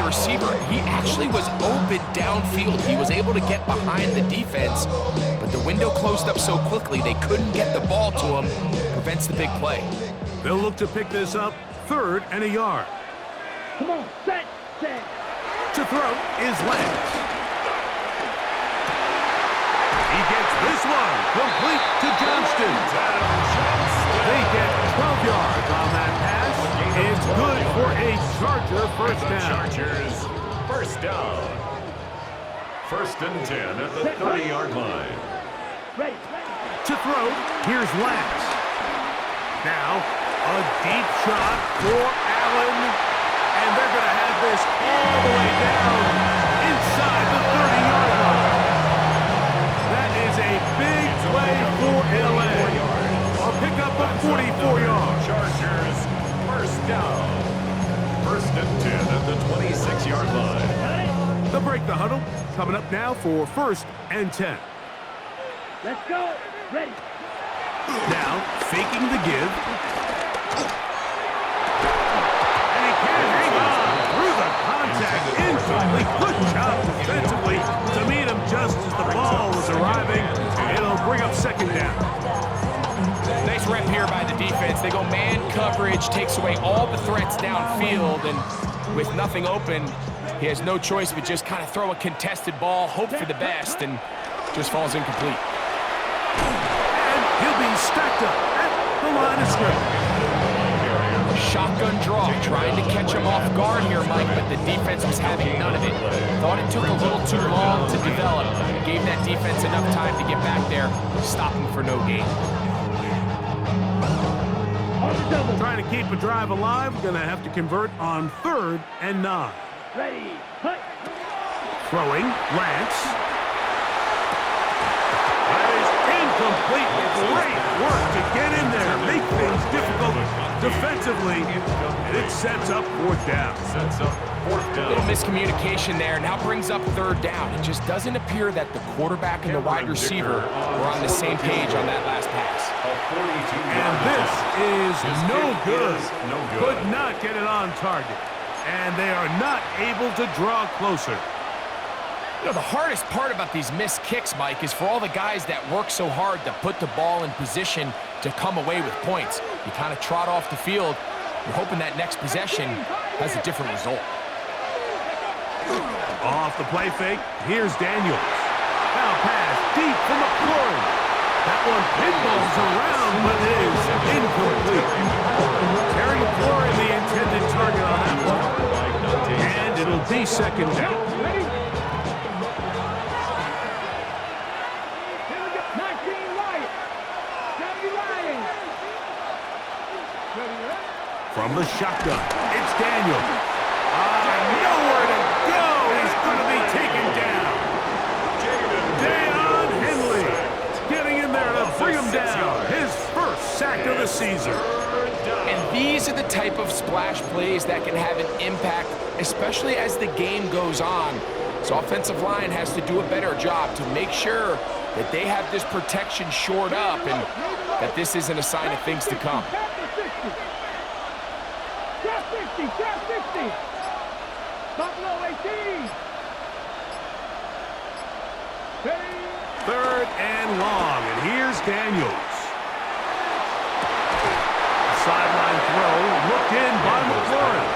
receiver. He actually was open downfield. He was able to get behind the defense, but the window closed up so quickly they couldn't get the ball to him. Prevents the big play. They'll look to pick this up, 3rd and a yard. Come on, set. To throw is Lance. He gets this one complete to Johnston. They get 12 yards on that pass. It's good for a Charger first down. Chargers first down. 1st and 10 at the 30-yard line. Ready. To throw, here's Lance. Now, a deep shot for Allen. And they're going to have this all the way down inside the 30-yard line. That is a big play for LA. A pickup of 44 yards. Chargers first down. 1st and 10 at the 26-yard line. They'll break the huddle. Coming up now for 1st and 10. Let's go. Ready. Now, faking the give. And he can't hang on through the contact. Incomplete. Good job defensively to meet him just as the ball was arriving. It'll bring up 2nd down. Nice rep here by the defense. They go man coverage, takes away all the threats downfield, and with nothing open, he has no choice but just kind of throw a contested ball, hope for the best, and just falls incomplete. And he'll be stacked up at the line of scrimmage. Shotgun draw, trying to catch him off guard here, Mike, but the defense was having none of it. Thought it took a little too long to develop. Gave that defense enough time to get back there, stop him for no gain. Trying to keep a drive alive, going to have to convert on 3rd and 9. Ready. Hut. Throwing, Lance. That is incomplete. Great work to get in there, make things difficult defensively, and it sets up 4th down. A little miscommunication there, now brings up 3rd down. It just doesn't appear that the quarterback and the wide receiver were on the same page on that last pass. And this is no good. Could not get it on target. And they are not able to draw closer. You know, the hardest part about these missed kicks, Mike, is for all the guys that work so hard to put the ball in position to come away with points. You kind of trot off the field. You're hoping that next possession has a different result. Off the play fake, here's Daniels. Now pass deep from McLaurin. That one pinballs around, but is incomplete. Terry McLaurin, the intended target on that one. And it'll be 2nd down. From the shotgun, it's Daniels. Nowhere to go. He's going to be taken down. Deion Henley getting in there to bring him down. His 1st sack of the season. And these are the type of splash plays that can have an impact, especially as the game goes on. So offensive line has to do a better job to make sure that they have this protection shored up and that this isn't a sign of things to come. Trap 60. Buffalo 18. 3rd and long, and here's Daniels. Sideline throw, looked in by McLaurin.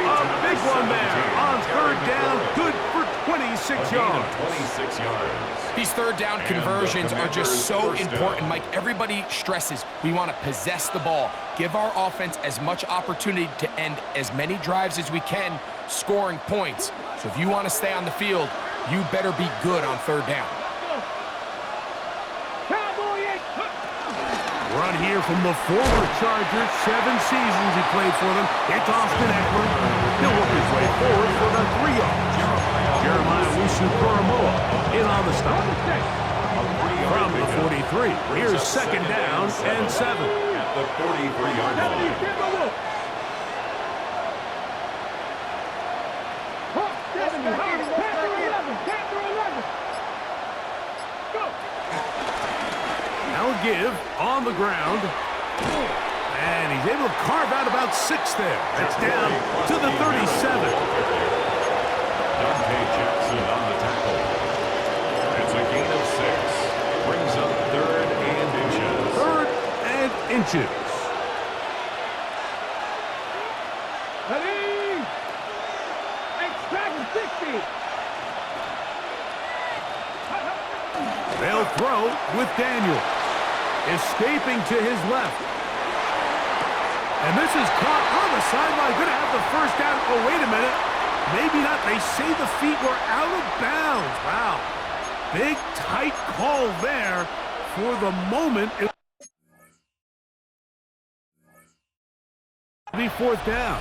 A big one there on 3rd down, good for 26 yards. 26 yards. These 3rd down conversions are just so important, Mike. Everybody stresses we want to possess the ball, give our offense as much opportunity to end as many drives as we can, scoring points. So if you want to stay on the field, you better be good on 3rd down. Run here from the former Charger. 7 seasons he played for them. It's Austin Eckler. He'll work his way forward for the 3 yards. Jeremiah Wusu-Koromoa in on the stop. From the 43, here's 2nd down and 7. At the 43-yard line. Now a give on the ground. And he's able to carve out about 6 there. That's down to the 37. inches. Ready? Extract 60. They'll throw with Daniel. Escaping to his left. And this is caught on the sideline. Going to have the first down. Oh, wait a minute. Maybe not. They say the feet were out of bounds. Wow. Big, tight call there for the moment. It'll be fourth down.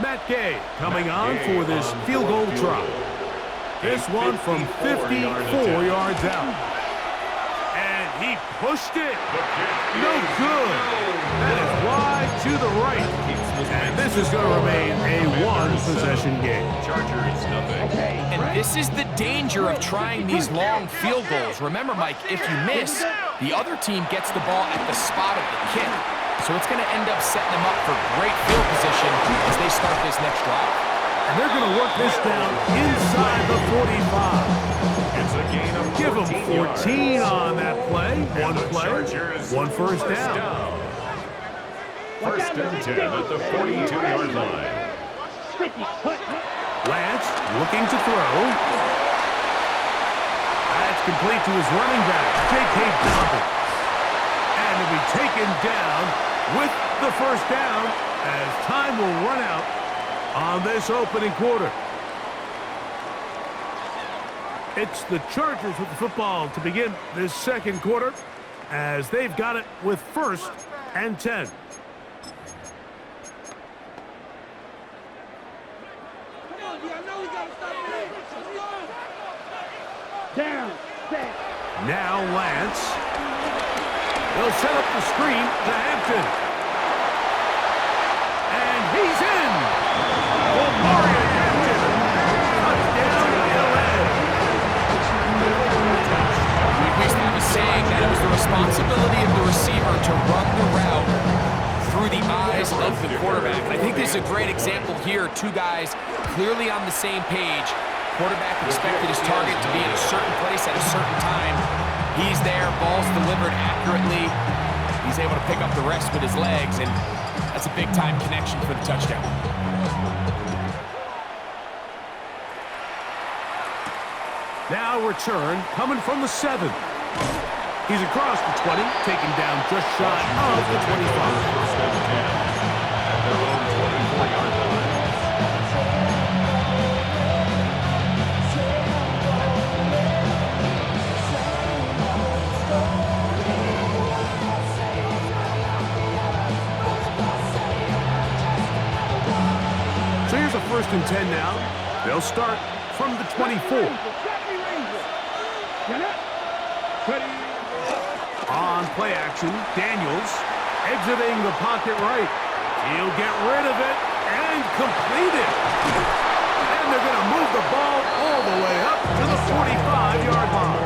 Matt Gay coming on for this field goal try. This one from 54 yards out. And he pushed it. No good. That is wide to the right. And this is going to remain a one-possession game. Chargers, nothing. And this is the danger of trying these long field goals. Remember, Mike, if you miss, the other team gets the ball at the spot of the kick. So it's going to end up setting them up for great field position as they start this next drive. And they're going to work this down inside the 45. It's a gain of 14 Give them 14 on that play. One play, one first down. First and 10 at the 42-yard line. Lance looking to throw. That's complete to his running back, J.K. Dobbins. And he'll be taken down with the first down as time will run out on this opening quarter. It's the Chargers with the football to begin this second quarter as they've got it with first and 10. Down, set. Now Lance. They'll set up the screen to Hampton. And he's in. Mario Hampton. Touchdown, LA. We used to have a saying that it was the responsibility of the receiver to run the route through the eyes of the quarterback. And I think this is a great example here. Two guys clearly on the same page. Quarterback expected his target to be in a certain place at a certain time. He's there, ball's delivered accurately. He's able to pick up the rest with his legs, and that's a big-time connection for the touchdown. Now return coming from the 7. He's across the 20, taken down just shy of the 25. First and 10 at their own 24-yard line. So here's a first and 10 now. They'll start from the 24. On play action, Daniels exiting the pocket right. He'll get rid of it and complete it. And they're going to move the ball all the way up to the 45-yard line.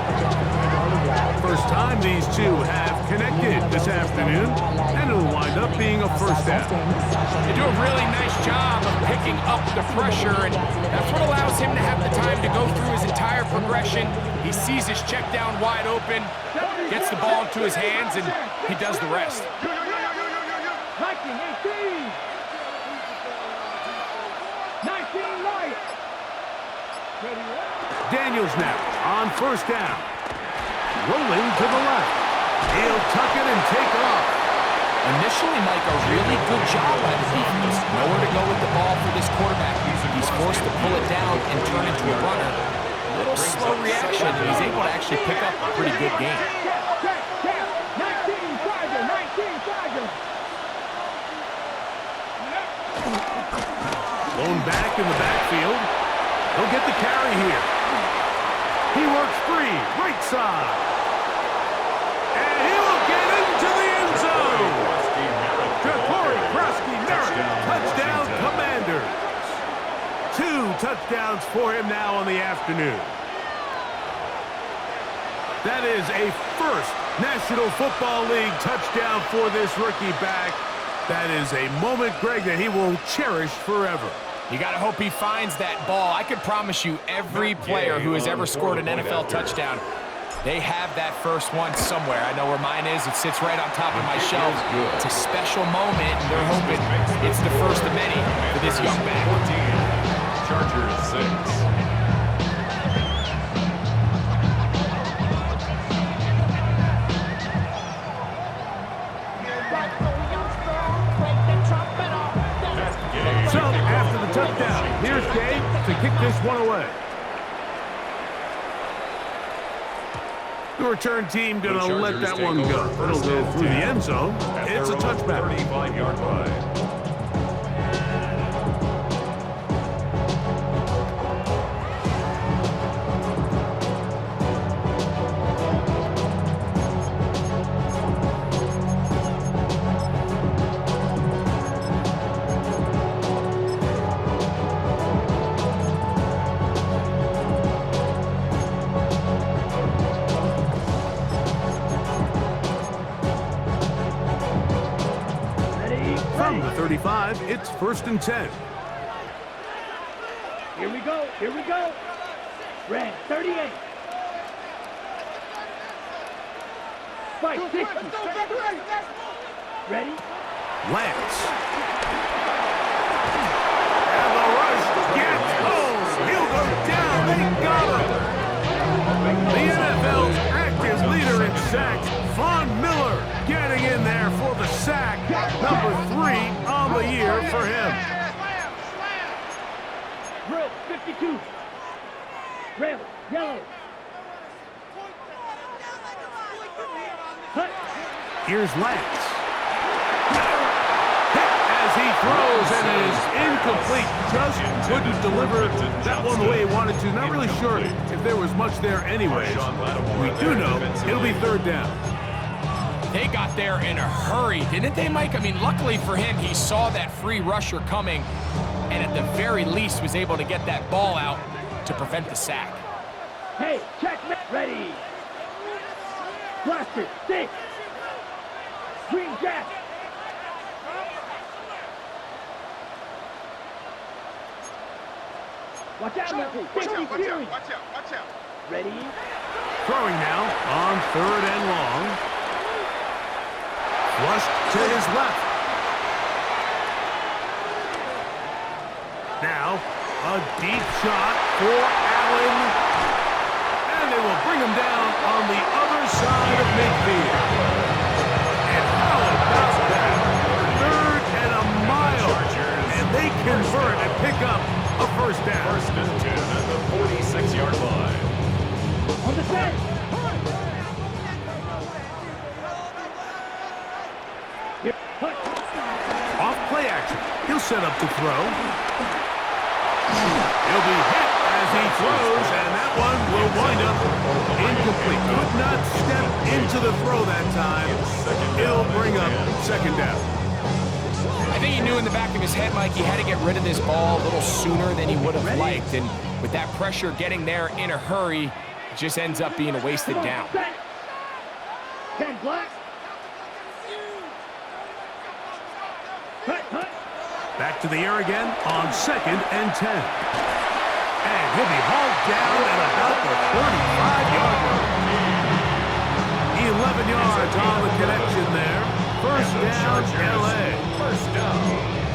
First time these two have connected this afternoon, and it'll wind up being a first down. They do a really nice job of picking up the pressure, and that's what allows him to have the time to go through his entire progression. He sees his check down wide open, gets the ball into his hands, and he does the rest. Viking 18. 19 light. Daniels now on first down. Rolling to the left. He'll tuck it and take off. Initially, Mike, a really good job by the defense. Nowhere to go with the ball for this quarterback. He's forced to pull it down and turn into a runner. A little slow reaction, and he's able to actually pick up a pretty good game. 19 Tiger, 19 Tiger. Going back in the backfield. He'll get the carry here. He works free, right side. And he will get into the end zone. Ja'Cory Krosky-Merritt, touchdown Commanders. 2 touchdowns for him now on the afternoon. That is a first National Football League touchdown for this rookie back. That is a moment, Greg, that he will cherish forever. You got to hope he finds that ball. I could promise you every player who has ever scored an NFL touchdown, they have that first one somewhere. I know where mine is. It sits right on top of my shelf. It's a special moment, and they're hoping it's the first of many for this young back. 14, Chargers 6. So, after the touchdown, here's Gabe to kick this one away. The return team going to let that one go. It'll go through the end zone. It's a touchback. 35-yard line. From the 35, it's 1st and 10. Here we go. Here we go. Red 38. Fight 60. Ready? Lance. And the rush gets home. He'll go down. They got him. The NFL's active leader in sacks, Von Miller, getting in there for the sack. Number 3 on the year for him. Drill 52. Red, yellow. Hut. Here's Lance. Hit as he throws, and it is incomplete. Just couldn't deliver that one the way he wanted to. Not really sure if there was much there anyways. We do know it'll be 3rd down. They got there in a hurry, didn't they, Mike? I mean, luckily for him, he saw that free rusher coming, and at the very least was able to get that ball out to prevent the sack. Hey, checkmate. Ready. Blaster 6. Green Jack. Watch out, Murphy. 50 Fury. Watch out. Ready. Throwing now on 3rd and long. Flushed to his left. Now, a deep shot for Allen. And they will bring him down on the other side of midfield. And how about that? 3rd and a mile. And they convert and pick up a 1st down. 1st and 10 at the 46-yard line. On the set. Off play action. He'll set up to throw. He'll be hit as he throws, and that one will wind up incomplete. Could not step into the throw that time. It'll bring up 2nd down. I think he knew in the back of his head, Mike, he had to get rid of this ball a little sooner than he would have liked. And with that pressure getting there in a hurry, it just ends up being a wasted down. 10 black. Hut. Back to the air again on 2nd and 10. And he'll be hauled down at about the 35-yard line. 11 yards on the connection there. 1st down, LA. 1st down.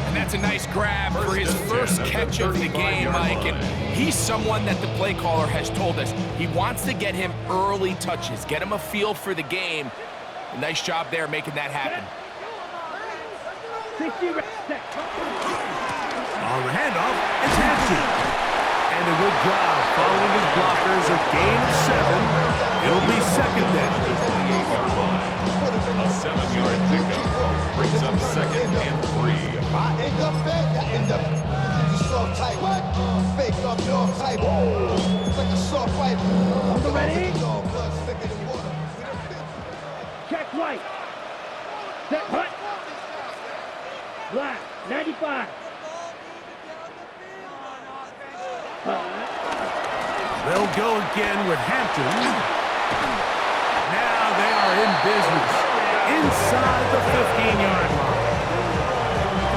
And that's a nice grab for his first catch of the game, Mike. And he's someone that the play caller has told us he wants to get him early touches, get him a feel for the game. A nice job there making that happen. 60 set. On the handoff, it's Hampton. And a good job following his blockers. A gain of 7. It'll be 2nd down. 28-yard line. A 7-yard pickup brings up 2nd and 3. I end up bad, I end up just soft type. What? Fake up dog type. It's like a soft fight. On the ready. Dog blood thicker than water. Check right. Set hut. Black 95. They'll go again with Hampton. Now they are in business inside the 15-yard line.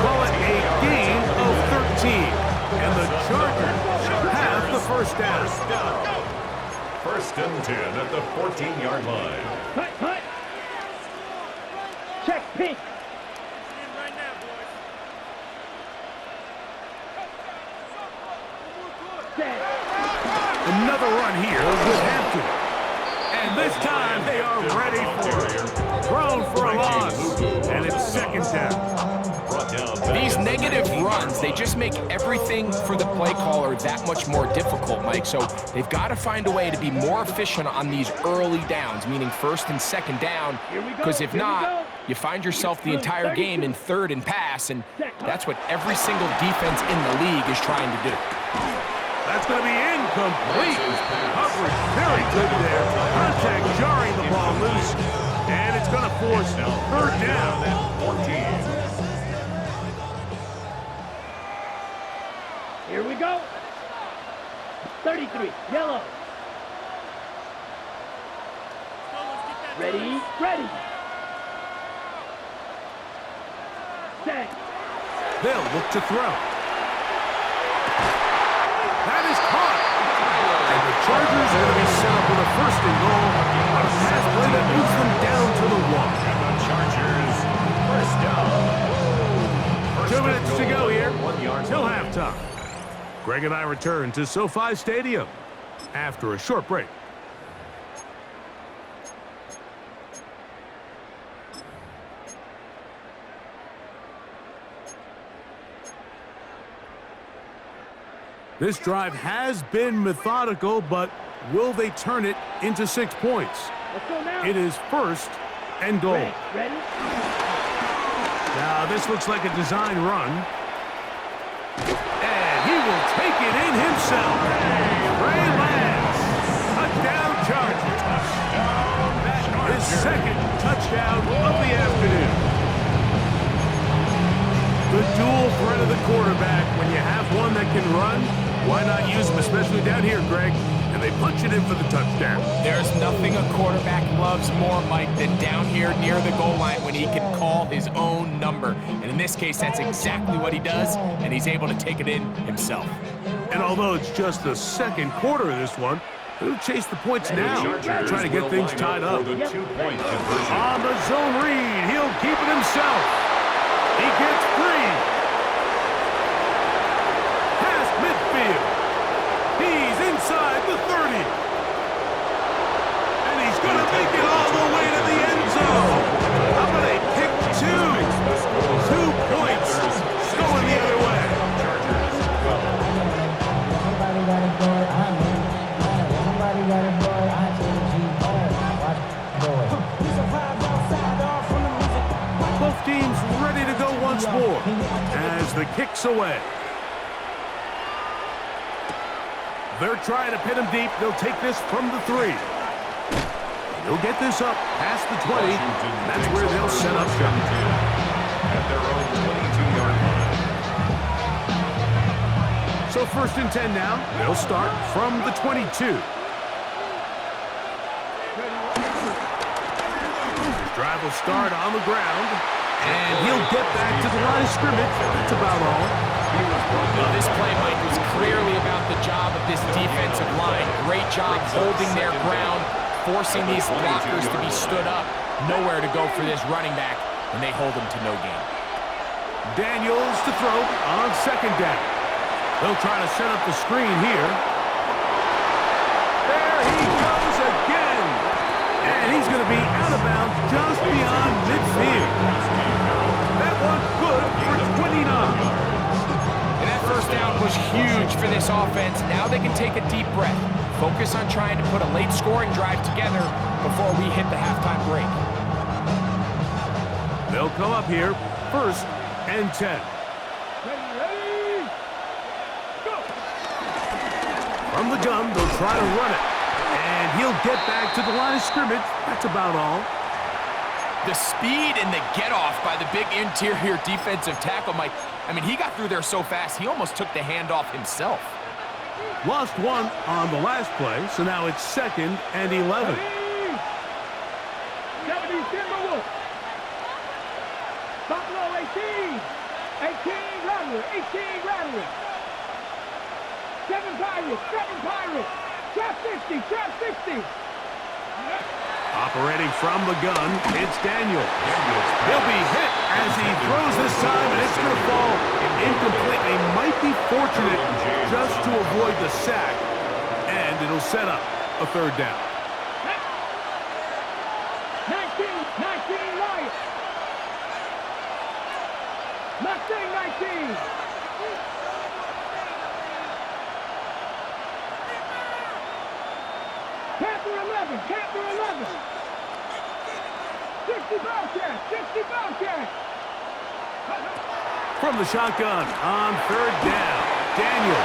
Call it a gain of 13. And the Chargers have the first down. First and 10 at the 14-yard line. Hut. Check pink. Another run here with Hampton. And this time they are ready for it. Thrown for a loss. And it's second down. These negative runs, they just make everything for the play caller that much more difficult, Mike. So they've got to find a way to be more efficient on these early downs, meaning first and second down. Because if not, you find yourself the entire game in third and pass, and that's what every single defense in the league is trying to do. That's going to be incomplete. Coverage very good there. Contact jarring the ball loose. And it's going to force third down at 14. Here we go. 33, yellow. Ready. Set. They'll look to throw. That is caught. And the Chargers are going to be set up with a first and goal. A pass play that moves them down to the 1. And the Chargers, first down. 2 minutes to go here till halftime. Greg and I return to SoFi Stadium after a short break. This drive has been methodical, but will they turn it into 6 points? Let's go now. It is first and goal. Ready. Now this looks like a design run. And he will take it in himself. Ray Lance. Touchdown Chargers. That is second touchdown of the afternoon. The dual threat of the quarterback. When you have one that can run, why not use him, especially down here, Greg? And they punch it in for the touchdown. There's nothing a quarterback loves more, Mike, than down here near the goal line when he can call his own number. And in this case, that's exactly what he does, and he's able to take it in himself. And although it's just the second quarter of this one, he'll chase the points now, trying to get things tied up. The 2-point conversion. On the zone read, he'll keep it himself. He gets free. Past midfield. He's inside the 30. And he's going to make it all the way to the end zone. How about a pick 2? 2 points going the other way. Both teams ready to go once more as the kick's away. They're trying to pin him deep. They'll take this from the 3. They'll get this up past the 20. That's where they'll set up shop. At their own 22-yard line. So first and 10 now. They'll start from the 22. His drive will start on the ground. And he'll get back to the line of scrimmage. That's about all. Well, this play, Mike, was clearly about the job of this defensive line. Great job holding their ground, forcing these blockers to be stood up. Nowhere to go for this running back, and they hold him to no gain. Daniels to throw on second down. They'll try to set up the screen here. There he goes again. And he's going to be out of bounds just beyond midfield. That one good for 29. First down was huge for this offense. Now they can take a deep breath. Focus on trying to put a late scoring drive together before we hit the halftime break. They'll come up here, first and 10. Ready. Go. From the gun, they'll try to run it. And he'll get back to the line of scrimmage. That's about all. The speed and the get-off by the big interior defensive tackle, Mike. I mean, he got through there so fast, he almost took the handoff himself. Lost one on the last play, so now it's second and 11. 70 Timberwolves. Buffalo 18. 18 Rattler. 18 Rattler. Seven Pirates, trap 60, trap 60. Operating from the gun, it's Daniel. He'll be hit as he throws this time, and it's going to fall incomplete. They might be fortunate just to avoid the sack, and it'll set up a third down. 19 Lions. Mustang 19. Panther 11, Panther 11. 60 Bobcat. From the shotgun on third down, Daniel.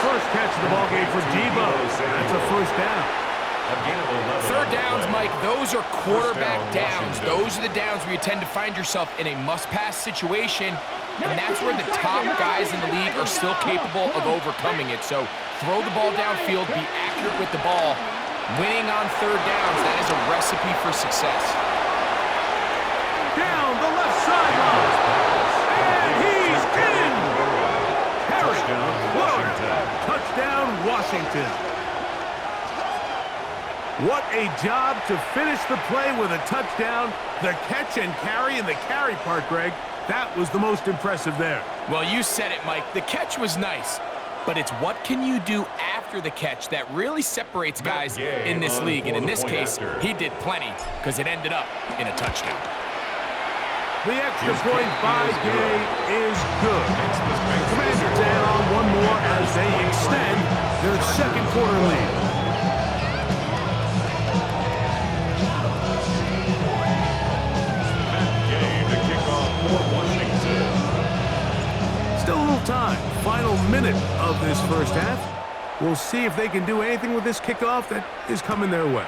First catch of the ballgame for Debo. That's a first down. Third downs, Mike, those are quarterback downs. Those are the downs where you tend to find yourself in a must-pass situation, and that's where the top guys in the league are still capable of overcoming it. So throw the ball downfield, be accurate with the ball. Winning on third downs, that is a recipe for success. Down the left sideline, and he's in! Harry, touchdown, Washington. What a job to finish the play with a touchdown. The catch and carry, and the carry part, Greg, that was the most impressive there. Well, you said it, Mike. The catch was nice, but it's what can you do after the catch that really separates guys in this league. And in this case, he did plenty because it ended up in a touchdown. The extra point by Gay is good. Commanders add on one more as they extend their second quarter lead. Still a little time. Final minute of this first half. We'll see if they can do anything with this kickoff that is coming their way.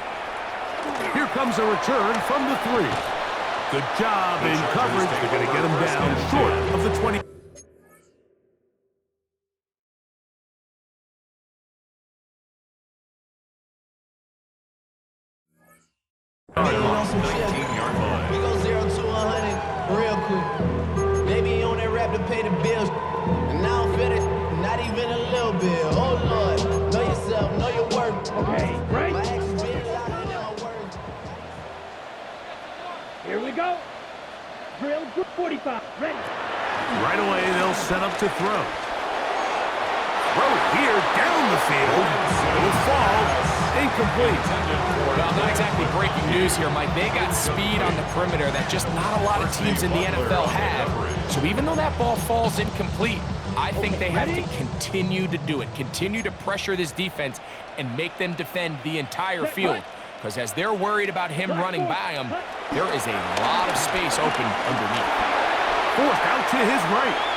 Here comes a return from the 3. Good job in coverage. They're going to get him down short of the 20. We go 0 to 100 real quick. Baby on that rap to pay the bills. And I don't feel it, not even a little bit. Oh Lord, know yourself, know your worth. Okay, right. My actions being louder than my words. Here we go. Drill 45, ready. Right away, they'll set up to throw. Throw here, down the field. It'll fall, incomplete. Well, not exactly breaking news here, Mike. They got speed on the perimeter that just not a lot of teams in the NFL have. So even though that ball falls incomplete, I think they have to continue to do it. Continue to pressure this defense and make them defend the entire field. Because as they're worried about him running by them, there is a lot of space open underneath. Forced out to his right.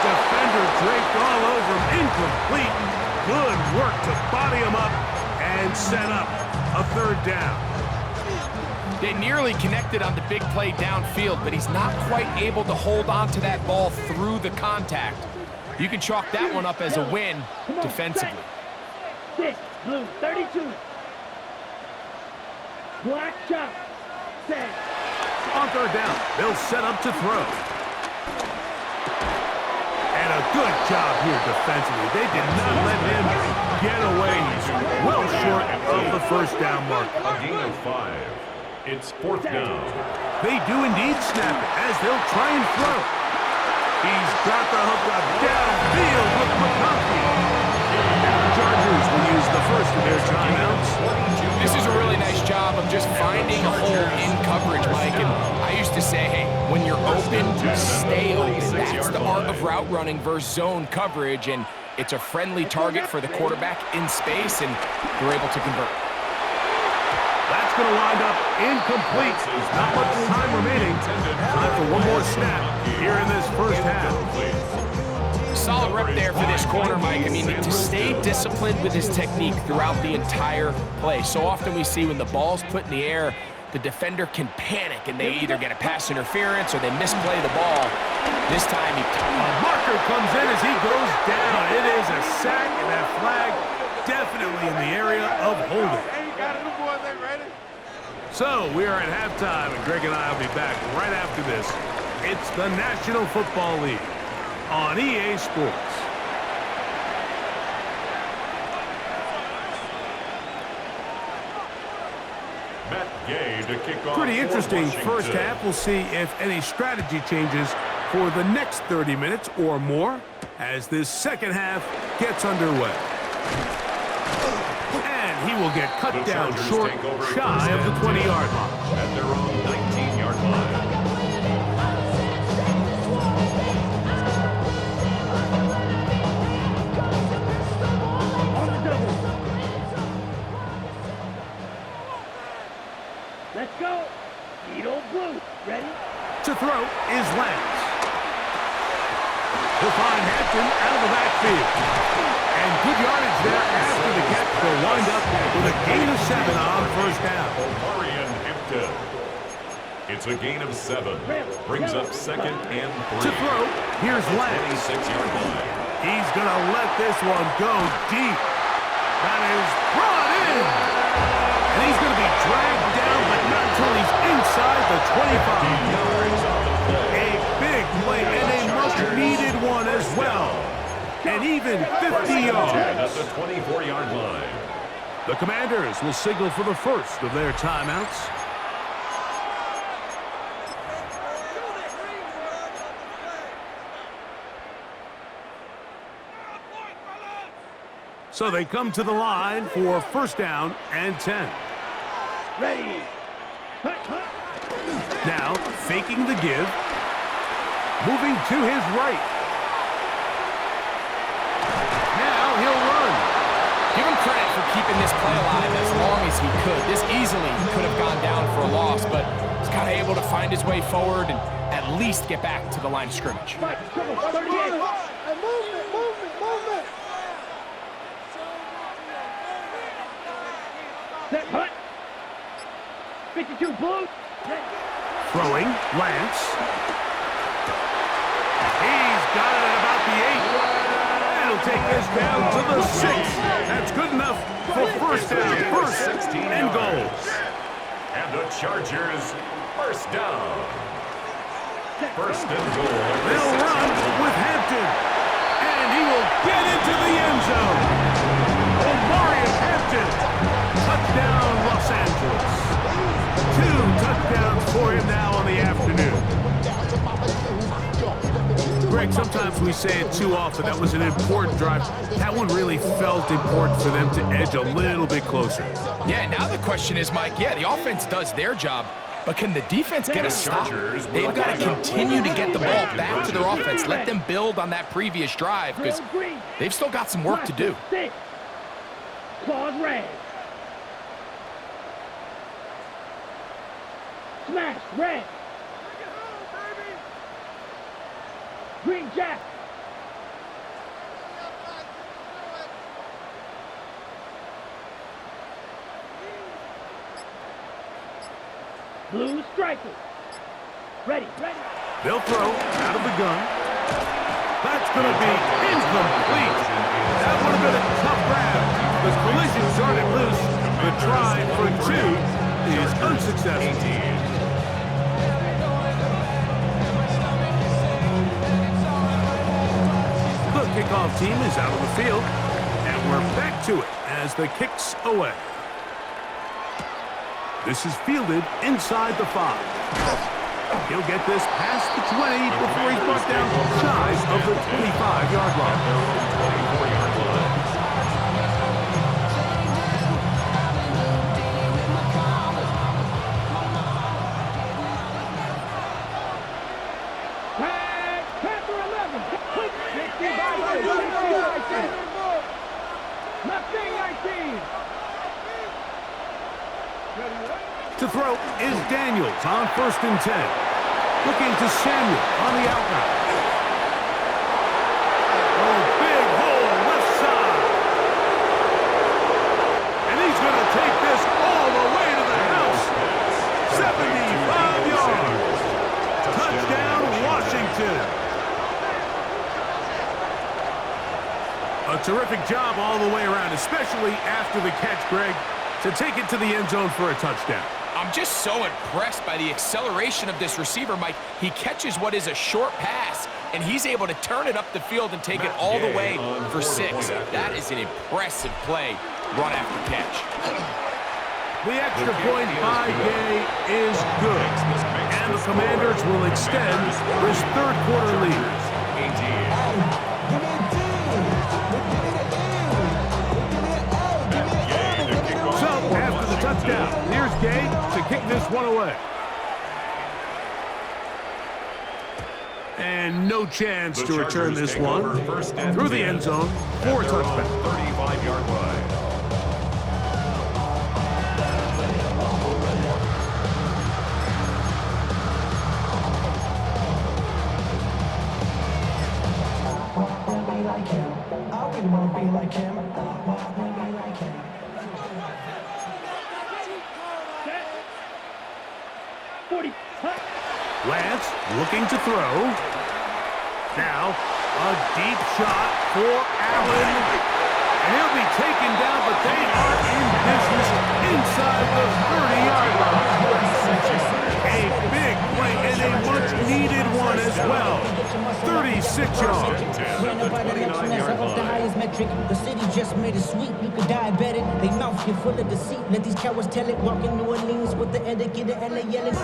Defender draped all over him, incomplete. Good work to body him up and set up a third down. They nearly connected on the big play downfield, but he's not quite able to hold on to that ball through the contact. You can chalk that one up as a win defensively. 6, blue, 32. Black chop, set. On third down, they'll set up to throw. And a good job here defensively. They did not let him get away. He's well short of the first down mark. A gain of 5. It's fourth down. They do indeed snap it as they'll try and throw. He's got the hook up downfield with McConkey. And the Chargers will use the first of their timeouts. This is a really nice job of just finding a hole in coverage, Mike. And I used to say, hey, when you're open, stay open. That's the art of route running versus zone coverage, and it's a friendly target for the quarterback in space, and they're able to convert. That's going to wind up incomplete. Not much time remaining. Time for one more snap here in this first half. Solid rep there for this corner, Mike. I mean, to stay disciplined with his technique throughout the entire play. So often we see when the ball's put in the air, the defender can panic and they either get a pass interference or they misplay the ball. This time a marker comes in as he goes down. It is a sack, and that flag definitely in the area of holding. So we are at halftime, and Greg and I will be back right after this It's the National Football League on EA Sports. To kick off Pretty interesting for first Washington. half. We'll see if any strategy changes for the next 30 minutes or more as this second half gets underway. And he will get cut The down Chargers short, take over shy first of the and 20-yard 10 line. at their own 19-yard line. On the double. Let's go. Edo Blue. Ready? To throw is Lance. He'll find Hampton out of the backfield. And good yardage there after the catch. They'll wind up with a gain of 7 on first down. Omarion Hampton. It's a gain of 7. Brings up 2nd and 3. To throw, here's Lance. 26-yard line. He's going to let this one go deep. That is brought in. And he's going to be dragged down, but not until he's inside the 25. Yards on the play. A big play and a much-needed one as well. And even 50 yards. At the 24-yard line. The Commanders will signal for the first of their timeouts. So they come to the line for first down and 10. Ready. Now, faking the give. Moving to his right. Now he'll run. Give him credit for keeping this play alive as long as he could. This easily could have gone down for a loss, but he's kind of able to find his way forward and at least get back to the line of scrimmage. Mike, triple 38. Set punt. 52 Blue. Throwing, Lance. He's got it at about the 8. He'll take this down to the 6. That's good enough for first down, first 16 and yards. goal. And the Chargers first down. First and goal. They'll run with Hampton. And he will get into the end zone. Omarion Hampton. Touchdown, Los Angeles. 2 touchdowns for him now on the afternoon. Greg, sometimes we say it too often. That was an important drive. That one really felt important for them to edge a little bit closer. Yeah, now the question is, Mike, yeah, the offense does their job, but can the defense get a stop? They've got to continue to get the ball back to their offense. Let them build on that previous drive because they've still got some work to do. 6. Claws red. Smash red. Green Jack. Blue striker. Ready. They'll throw out of the gun. That's going to be incomplete. That would have been a tough grab. The collision started loose. The try for 2 is unsuccessful. The kickoff team is out on the field, and we're back to it as the kick's away. This is fielded inside the 5. He'll get this past the 20 before he's brought down shy of the 25-yard line. 24-yard line. Tag, Panther 11. Quick, 65. Mustang 19. To throw is Daniels on first and 10. Looking to Samuel on the outright. Oh, big hole left side. And he's going to take this all the way to the house. 75 yards. Touchdown, Washington. A terrific job all the way around, especially after the catch, Greg, to take it to the end zone for a touchdown. I'm just so impressed by the acceleration of this receiver, Mike. He catches what is a short pass, and he's able to turn it up the field and take it all the way for 6. That is an impressive play, run after catch. The extra point by Gay is good, and the Commanders will extend this third quarter lead. So, after the touchdown, here's Gay to kick this one away. And no chance to return this one through the end zone for a touchback. 35-yard line. Lance looking to throw. Now, a deep shot for Allen. And he'll be taken down, but they are in business inside the 30-yard line. A big play and a much-needed one as well. 36 yards. The city just made it sweet. You could diabetic. They mouth get full of deceit. Let these cowards tell it. Walk in New Orleans with the etiquette and LA yelling.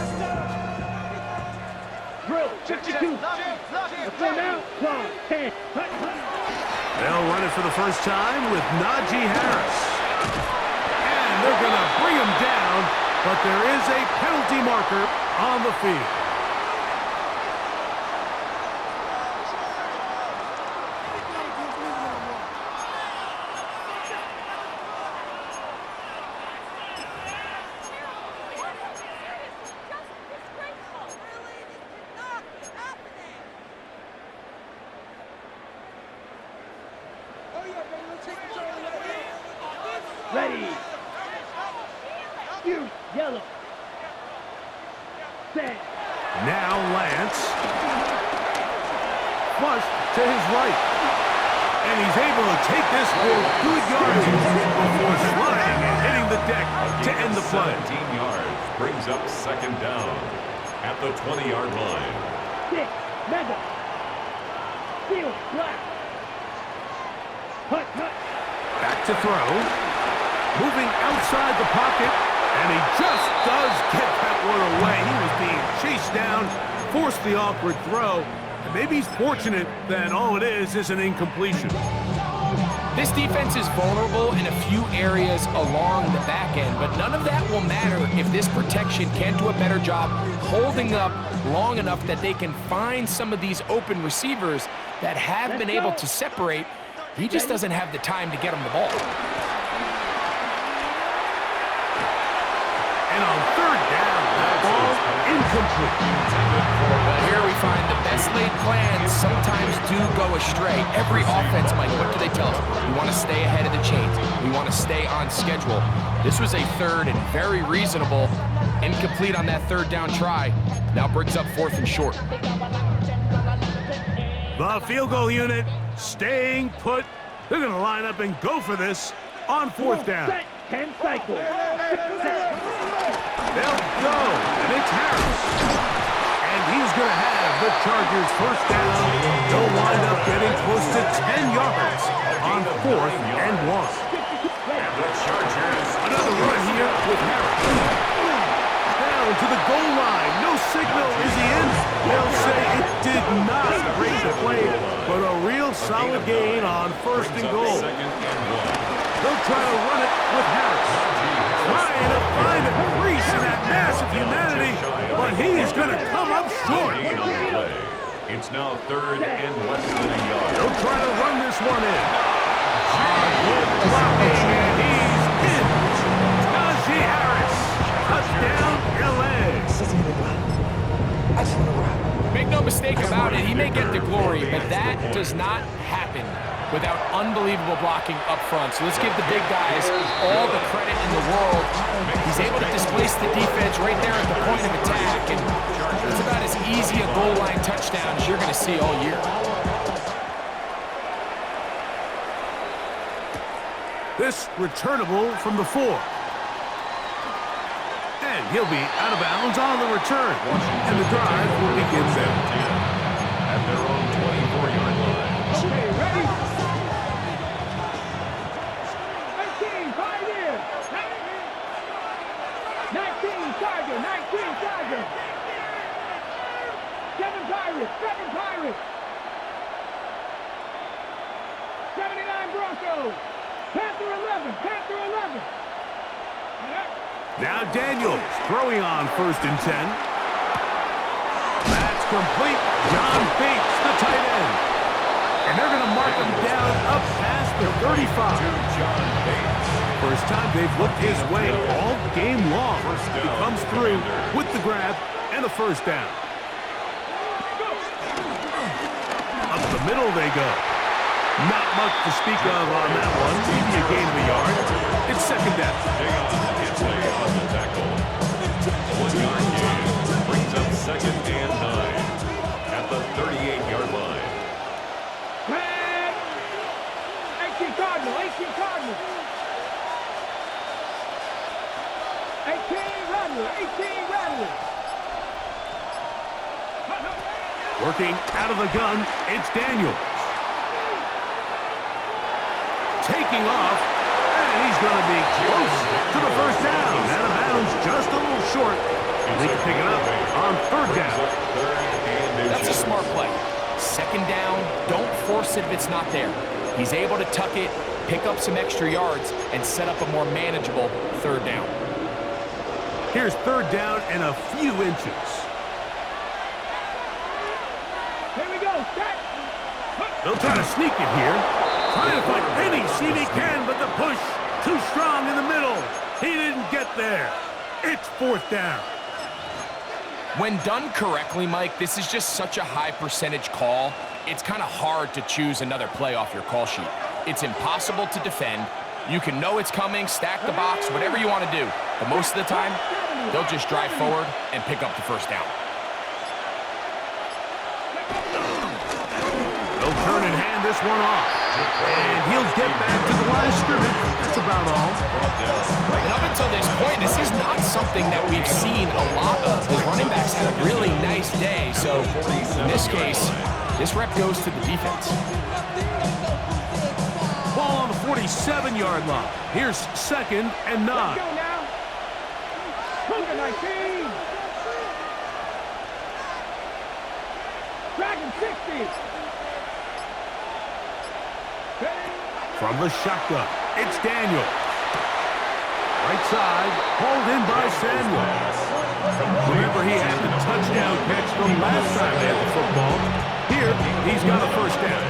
Drill, 52. Four down, 10. They'll run it for the first time with Najee Harris. And they're going to bring him down, but there is a penalty marker on the field. Ready. You, yellow. Set. Now Lance. Flush to his right. And he's able to take this for good yardage before sliding and hitting the deck to end the play. 17 yards brings up second down at the 20-yard line. 6. Mega. Field. Black. Hut. Back to throw. Moving outside the pocket, and he just does get that one away. He was being chased down, forced the awkward throw, and maybe he's fortunate that all it is an incompletion. This defense is vulnerable in a few areas along the back end, but none of that will matter if this protection can't do a better job holding up long enough that they can find some of these open receivers that have been able to separate. He just doesn't have the time to get them the ball. And on third down, that ball incomplete. Well, here we find the best laid plans sometimes do go astray. Every offense, Mike, what do they tell us? We want to stay ahead of the chains. We want to stay on schedule. This was a third and very reasonable. Incomplete on that third down try. Now brings up 4th and short. The field goal unit staying put. They're going to line up and go for this on 4th down. Set. 10 cycles. They'll go, and it's Harris. And he's going to have the Chargers first down. They'll wind up getting close to 10 yards on 4th and 1. And the Chargers. Another run here with Harris. Down to the goal line. No signal. Is he in? They'll say it did not break the play, but a real solid gain on 1st and goal. They'll try to run it with Harris. Trying to find a crease in that mass of humanity, but he's going to come up short. It's now 3rd and less than a yard. They'll try to run this one in. Good blocking, and he's in. Najee Harris. Touchdown, LA. Make no mistake about it, he may get the glory, but that does not happen without unbelievable blocking up front. So let's give the big guys all the credit in the world. He's able to displace the defense right there at the point of attack, and it's about as easy a goal line touchdown as you're going to see all year. This returnable from the 4. And he'll be out of bounds on the return. And the drive will begin there. At their own 24-yard line. Okay, ready? 19, 5 in. 19, Tiger, 19, Tiger. 7 Pirates, 7 Pirates. 79 Broncos. Panther 11, Panther 11. Now Daniels throwing on 1st and 10. That's complete. John Bates, the tight end. And they're going to mark him down up past the 35. John Bates. First time they've looked his way all game long. He comes through with the grab and a 1st down. Up the middle they go. Not much to speak of on that one. Maybe a gain of a yard. It's 2nd down. Big on the hit play on the tackle. 1-yard gain. Brings up 2nd and 9. At the 38-yard line. Red. 18 Cardinal, 18 Cardinal. 18 Rattler, 18 Rattler. Working out of the gun, it's Daniels. Taking off, and he's going to be close to the 1st down. Out of bounds, just a little short. And they can pick it up on 3rd down. That's a smart play. 2nd down, don't force it if it's not there. He's able to tuck it, pick up some extra yards, and set up a more manageable 3rd down. Here's 3rd down and a few inches. Here we go, set. They'll try to sneak it here. Trying to find any seam he can, but the push too strong in the middle. He didn't get there. It's 4th down. When done correctly, Mike, this is just such a high percentage call. It's kind of hard to choose another play off your call sheet. It's impossible to defend. You can know it's coming, stack the box, whatever you want to do. But most of the time, they'll just drive forward and pick up the 1st down. They'll turn and hand this one off. And he'll get back to the line of scrimmage. That's about all. And up until this point, this is not something that we've seen a lot of. The running backs had a really nice day. So in this case, this rep goes to the defense. Ball on the 47-yard line. Here's 2nd and 9. Let's go now. Cougar 19. Dragon 60. From the shotgun, it's Daniel. Right side, hauled in by Samuel. Remember, he had the touchdown catch the last time they had the football. Here, he's got a 1st down.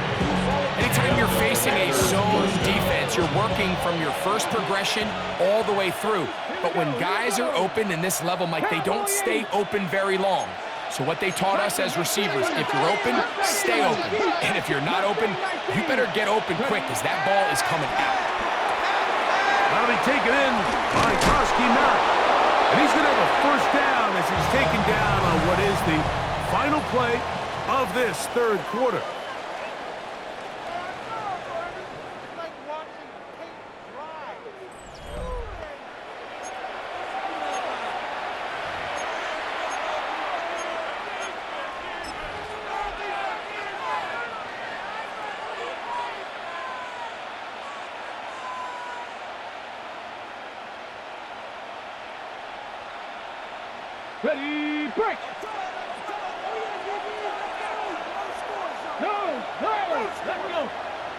Anytime you're facing a zone defense, you're working from your first progression all the way through. But when guys are open in this level, Mike, they don't stay open very long. So what they taught us as receivers, if you're open, stay open. And if you're not open, you better get open quick because that ball is coming out. That'll be taken in by Koski Knott. And he's going to have a 1st down as he's taken down on what is the final play of this 3rd quarter. Ready, break! No, let's go!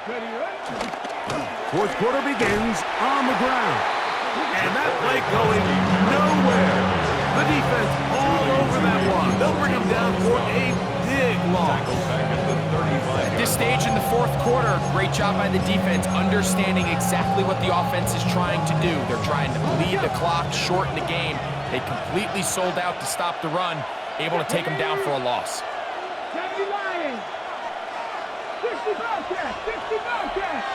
Ready, right? 4th quarter begins on the ground. And that play going nowhere. The defense all over that one. They'll bring him down for a big loss. At this stage in the 4th quarter, great job by the defense understanding exactly what the offense is trying to do. They're trying to bleed the clock, shorten the game. They completely sold out to stop the run, able to take them down for a loss. 70 Lions! 60 Bobcats! 60 Bobcats!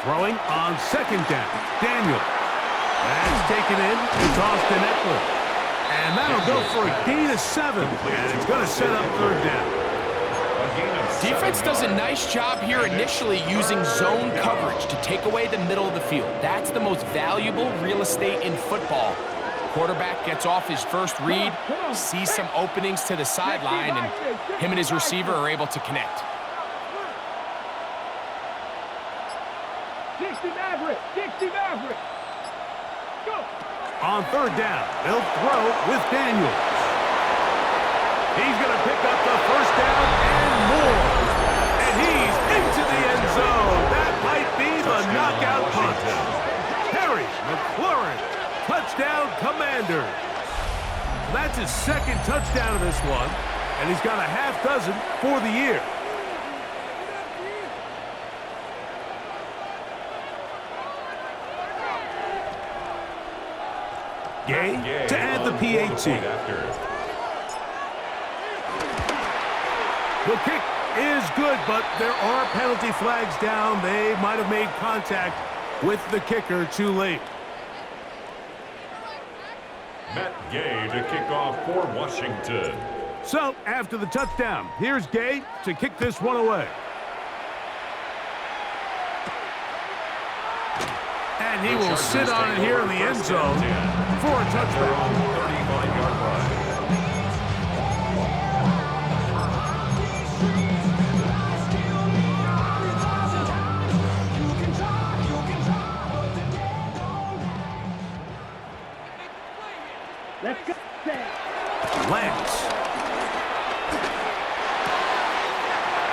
Throwing on 2nd down. Daniel. That's taken in. It's Austin Eckler. And that'll go for a gain of 7. And it's going to set up 3rd down. Defense does a nice job here initially using zone coverage to take away the middle of the field. That's the most valuable real estate in football. Quarterback gets off his first read, sees some openings to the sideline, and him and his receiver are able to connect. Dixie Maverick. Dixie Maverick. Go. On third down, they'll throw with Daniels. He's going to pick up the first down and more. And he's into the end zone. That might be the knockout punch. Terry McLaurin, touchdown Commanders. That's his second touchdown of this one, and he's got a half dozen for the year. Gay to add the PAT. The kick is good, but there are penalty flags down. They might have made contact with the kicker too late. Matt Gay to kick off for Washington. So, after the touchdown, here's Gay to kick this one away. And he will sit on it here in the end zone for a touchdown. 35-yard line. Let's go. Lance.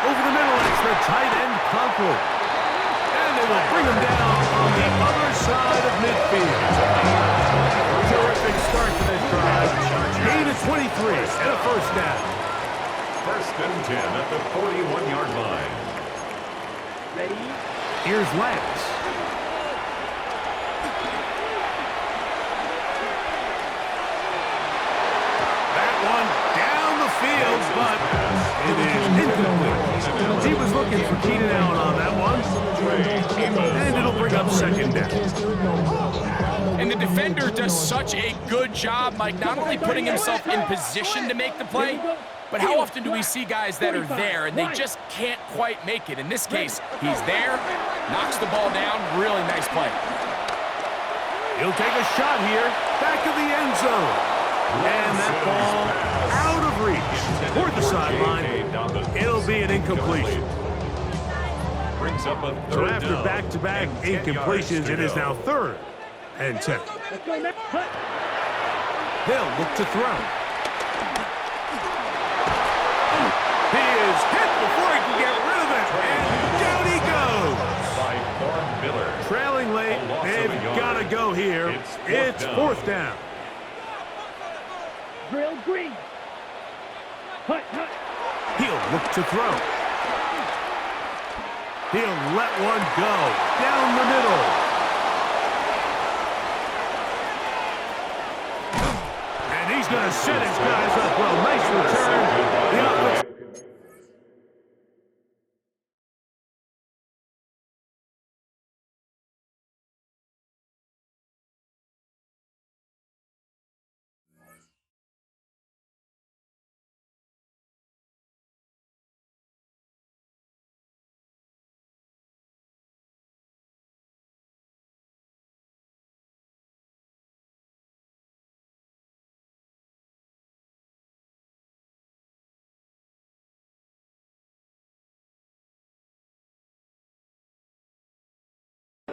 Over the middle, it's the tight end, Conklin. And they will bring him down on the other side of midfield. Terrific start to this drive. Gain of 23 and a first down. First and 10 at the 41-yard line. Ready? Here's Lance. But it is incomplete. He was looking for Keenan Allen on that one. And it'll bring up second down. And the defender does such a good job, Mike, not only putting himself in position to make the play, but how often do we see guys that are there and they just can't quite make it? In this case, he's there, knocks the ball down, really nice play. He'll take a shot here, back of the end zone. And that ball out of reach toward the sideline. It'll be an incompletion. Brings up a So third after down. back-to-back And 10 incompletions, yards to it is go. now 3rd and 10. Let's go next. Hut. They'll look to throw. He is hit before he can get rid of it. And down he goes. By Thorne Miller. Trailing late, A loss of they've a yard. got to go here. It's fourth down. Drill green. Hut, hut. He'll look to throw. He'll let one go down the middle. And he's going to set his guys up well. Nice return. The offense.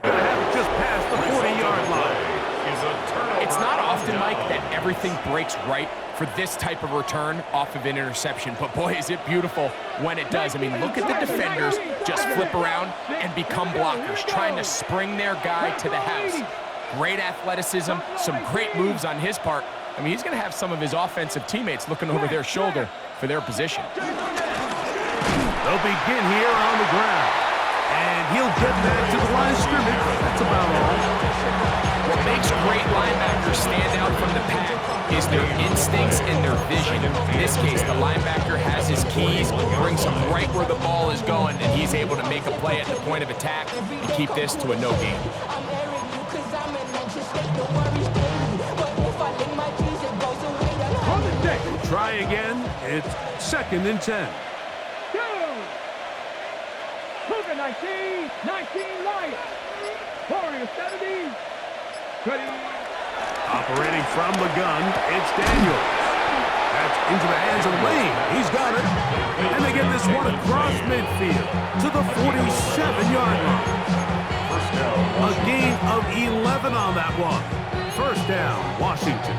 Just past the 40-yard line. It's not often, Mike, that everything breaks right for this type of return off of an interception, but boy, is it beautiful when it does. I mean, look at the defenders just flip around and become blockers, trying to spring their guy to the house. Great athleticism, some great moves on his part. I mean, he's going to have some of his offensive teammates looking over their shoulder for their position. They'll begin here on the ground. And he'll get back to the line of scrimmage. That's about all. What makes great linebackers stand out from the pack is their instincts and their vision. In this case, the linebacker has his keys, brings him right where the ball is going, and he's able to make a play at the point of attack and keep this to a no gain. Try again. It's 2nd and 10. 19 Lions. Warrior 70. Ready. Operating from the gun, it's Daniels. That's into the hands of Lane. He's got it. And they get this one across midfield to the 47-yard line. First down, A gain of 11 on that one. First down, Washington.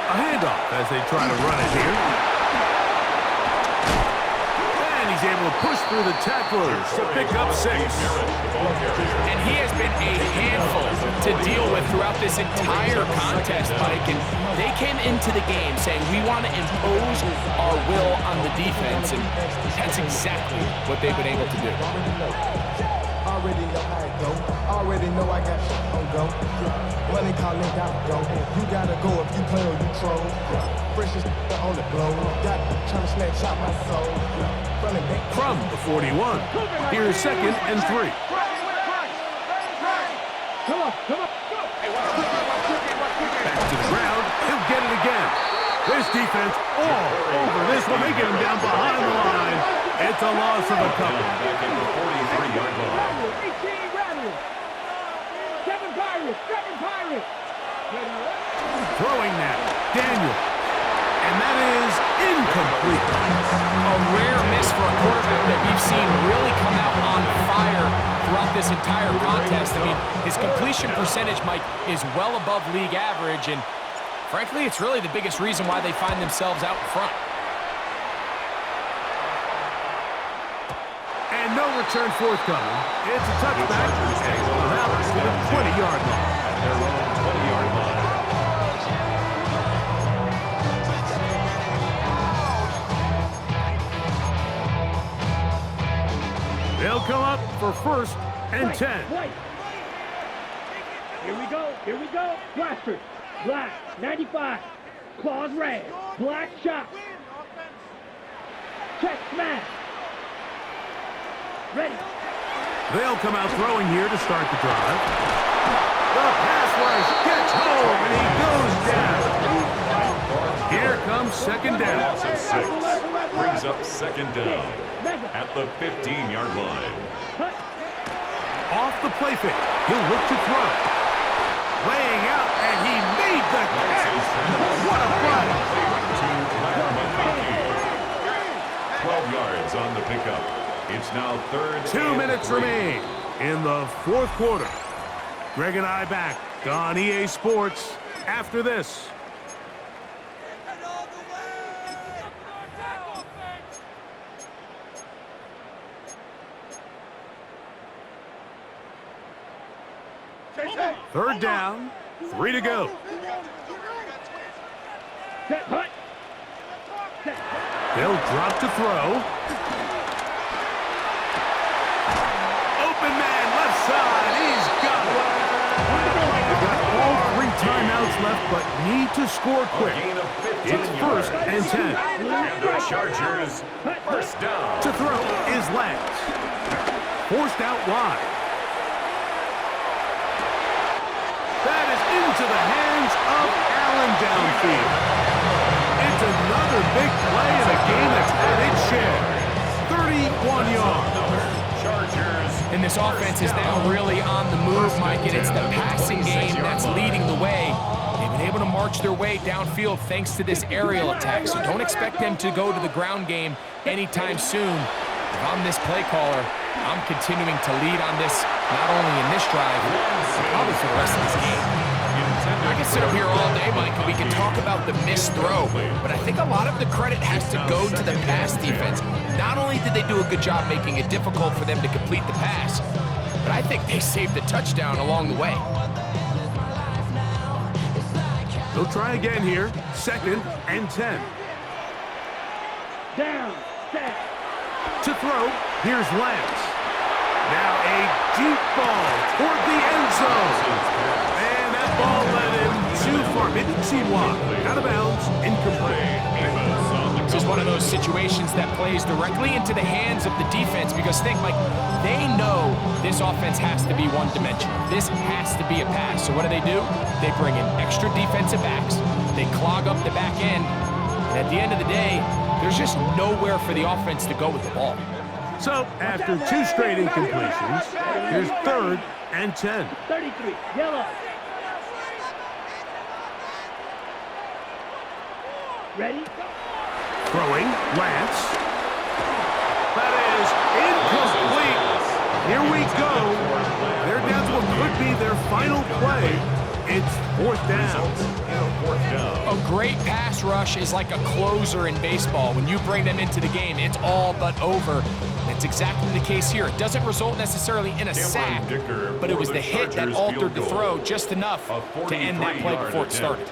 A handoff as they try to run it here. And he's able to push through the tacklers to pick up 6. And he has been a handful to deal with throughout this entire contest, Mike. And they came into the game saying, we want to impose our will on the defense. And that's exactly what they've been able to do. Already know how it go. Already know I got shit on go. Money calling down go. You gotta go if you play or you troll. Precious on the blow. Got trying to snatch out my soul. Running back From the 41. Here's 2nd and 3. Come on. Back to the ground. He'll get it again. This defense all over this one. They get him down behind the line. It's a loss of a couple. back at the 43-yard line. 18 Rattlers. 7 Pirates. Throwing now. Daniel. And that is incomplete. A rare miss for a quarterback that we've seen really come out on fire throughout this entire contest. I mean, his completion percentage, Mike, is well above league average, and frankly, it's really the biggest reason why they find themselves out in front. And no return forthcoming. It's a touchback. And out to the 20-yard line. Their own 20-yard line. They'll come up for 1st and 10. White. Here we go. Blaster. Black. 95. Claws red. Black shot. Check smash. Ready. They'll come out throwing here to start the drive. The pass rush gets home, and he goes down. Here comes 2nd down. Loss of 6. Brings up 2nd down at the 15-yard line. Off the play fake. He'll look to throw. Laying out, and he made the catch. What a play. 12 yards on the pickup. It's now 3rd 2 minutes remain in the 4th quarter. Greg and I back on EA Sports after this. Third down, 3 to go. They'll drop to throw. Open man, left side, he's got it. They've got all 3 timeouts left, but need to score quick. It's 1st and 10. And the Chargers, 1st down. To throw is Lance. Forced out wide. That is into the hands of Allen downfield. It's another big play in a game that's had its share. 31 yards. Chargers. And this offense is now really on the move, Mike, and it's the passing game that's leading the way. They've been able to march their way downfield thanks to this aerial attack, so don't expect them to go to the ground game anytime soon. If I'm this play caller, I'm continuing to lead on this, not only in this drive, but probably for the rest of this game. I can sit up here all day, Mike, and we can talk about the missed throw, but I think a lot of the credit has to go to the pass defense. Not only did they do a good job making it difficult for them to complete the pass, but I think they saved the touchdown along the way. They'll try again here. 2nd and 10. Down, set. To throw, here's Lance. Now a deep ball toward the end zone. And that ball led him too far. Didn't seem wide. Out of bounds, incomplete. This is one of those situations that plays directly into the hands of the defense because think, Mike, they know this offense has to be one-dimensional. This has to be a pass. So what do? They bring in extra defensive backs. They clog up the back end. And at the end of the day, there's just nowhere for the offense to go with the ball. So after 2 straight incompletions, here's 3rd and 10. 33, yellow. Ready? Throwing, Lance. That is incomplete. Here we go. They're down to what could be their final play. It's 4th down. A great pass rush is like a closer in baseball. When you bring them into the game, it's all but over. That's exactly the case here. It doesn't result necessarily in a sack, but it was the hit that altered the throw just enough to end that play before it started.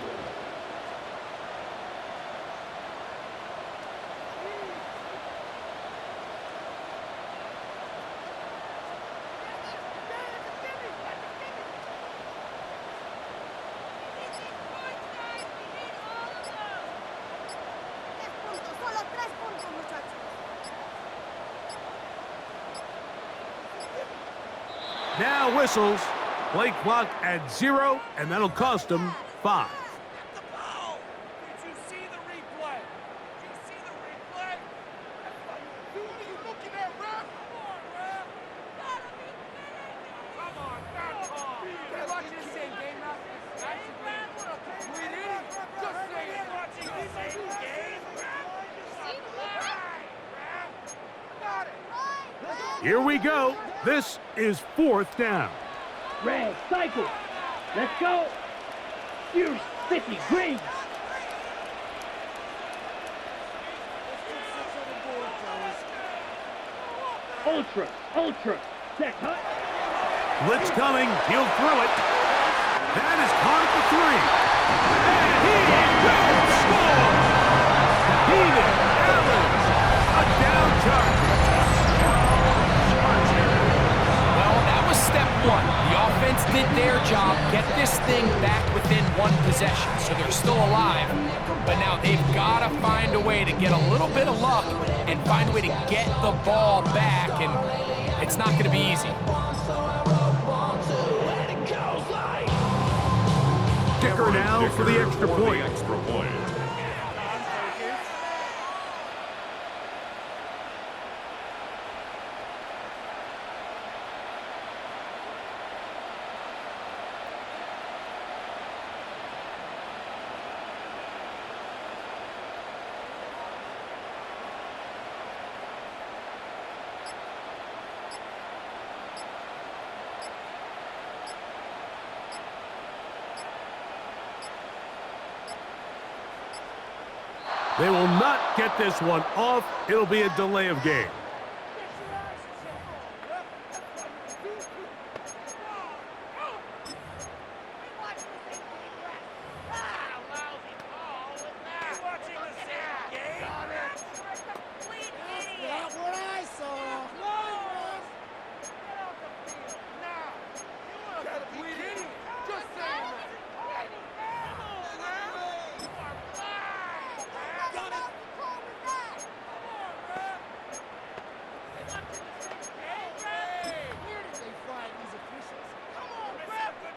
Now whistles. Play clock at 0, and that'll cost them 5. Here we go. This is 4th down. Red, cycle. Let's go. Furious, 50, green. Ultra, ultra. Set cut. Blitz coming. He'll throw it. That is caught for 3. And he will score. Keenan Allen. A down charge. Well, that was step 1. The offense did their job, get this thing back within 1 possession, so they're still alive. But now they've got to find a way to get a little bit of luck and find a way to get the ball back, and it's not going to be easy. Kicker now for the extra point. They will not get this one off. It'll be a delay of game.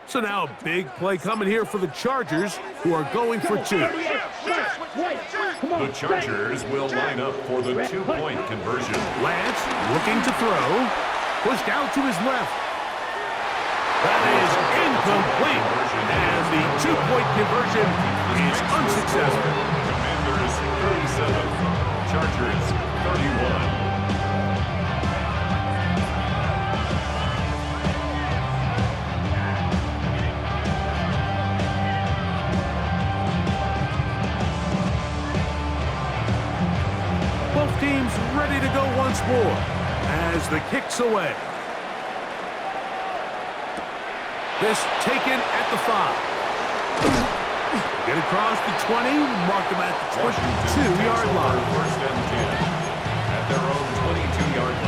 So now a big play coming here for the Chargers, who are going for 2. The Chargers will line up for the 2-point conversion. Lance looking to throw. Pushed out to his left. That is incomplete. And the 2-point conversion is unsuccessful. Commanders 37, Chargers 31. Both teams ready to go once more as the kick's away. This taken at the 5. Get across the 20, mark them at the 22-yard line. First and 10 at their own 22-yard line.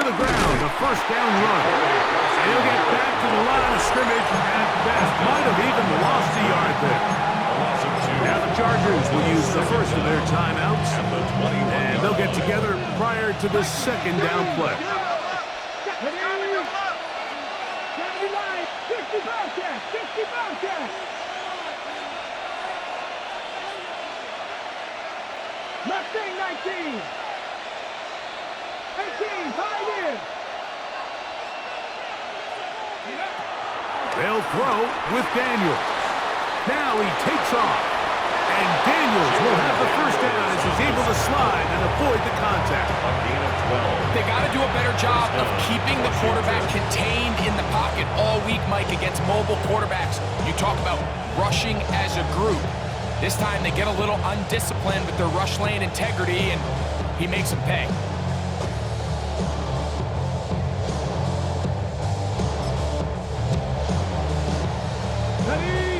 to the ground, a first down run. And he'll get back to the line of scrimmage at best. Might have even lost a yard there. Now the Chargers will use the first of their timeouts, and they'll get together prior to the second down play. Left thing, 19. 18, tied in. They'll throw with Daniels. Now he takes off. And Daniels will have the first down as he's able to slide and avoid the contact. They got to do a better job of keeping the quarterback contained in the pocket all week, Mike, against mobile quarterbacks. You talk about rushing as a group. This time they get a little undisciplined with their rush lane integrity, and he makes them pay.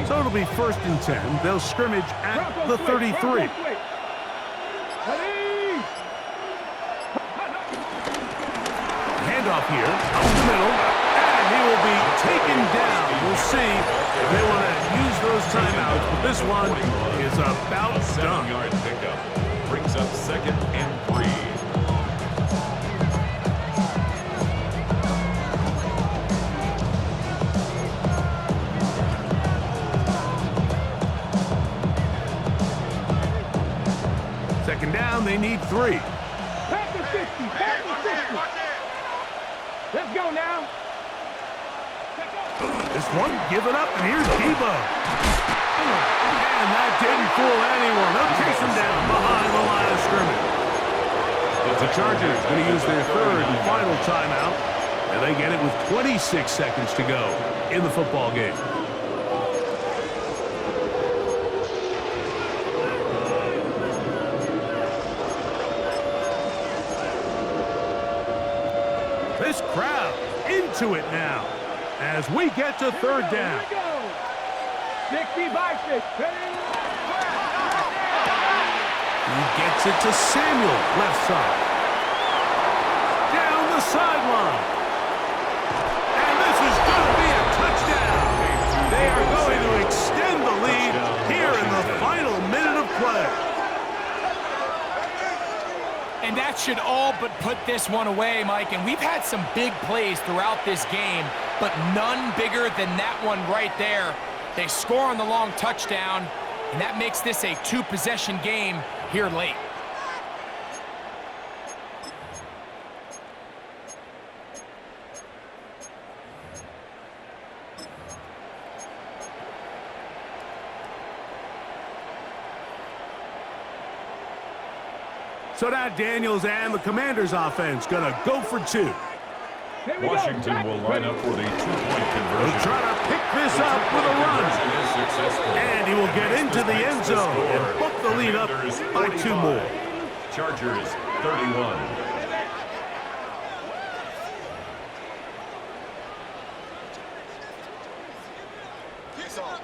So it'll be 1st and 10. They'll scrimmage at the 33. Handoff here, up the middle, and he will be taken down. We'll see if they want to use those timeouts, but this one is about done. 7-yard pickup brings up 2nd and 3. Second down, they need 3. Pack the 50, pack the 50. Let's go now. This one, give it up, and here's Debo. And that didn't fool anyone. They'll chase him down behind the line of scrimmage. The Chargers going to use their 3rd and final timeout, and they get it with 26 seconds to go in the football game. This crowd into it now as we get to 3rd down. 60 by 6. He gets it to Samuel, left side. Down the sideline. And this is going to be a touchdown. They are going to extend the lead here in the final minute of play. And that should all but put this one away, Mike. And we've had some big plays throughout this game, but none bigger than that one right there. They score on the long touchdown, and that makes this a 2-possession game here late. So now Daniels and the Commanders' offense going to go for 2. Washington will line up for the 2-point conversion. He'll try to pick this up with a run. And he will get into the end zone and book the lead up by 2 more. Chargers 31.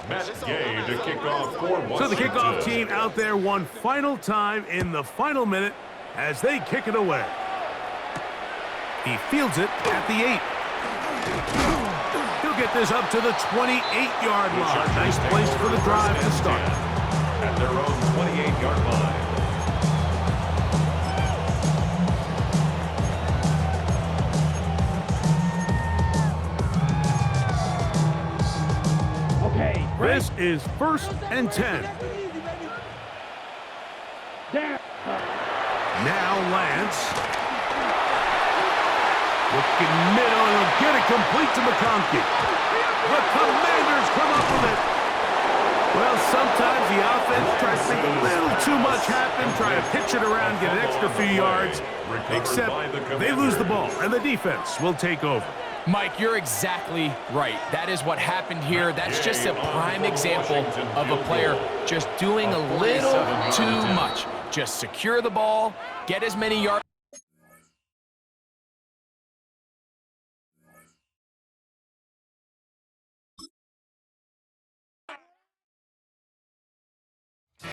Matt Gay to kick off for Washington. So the kickoff team out there one final time in the final minute as they kick it away. He fields it at the 8. He'll get this up to the 28-yard line. Nice place for the drive to start. At their own 28-yard line. Okay, This is 1st and 10. down. Now Lance. Looking middle, and he'll get it complete to McConkey. The Commanders come up with it. Well, sometimes the offense tries to make a little too much happen, try to pitch it around, get an extra few yards, except they lose the ball, and the defense will take over. Mike, you're exactly right. That is what happened here. That's just a prime example of a player just doing a little too much. Just secure the ball, get as many yards.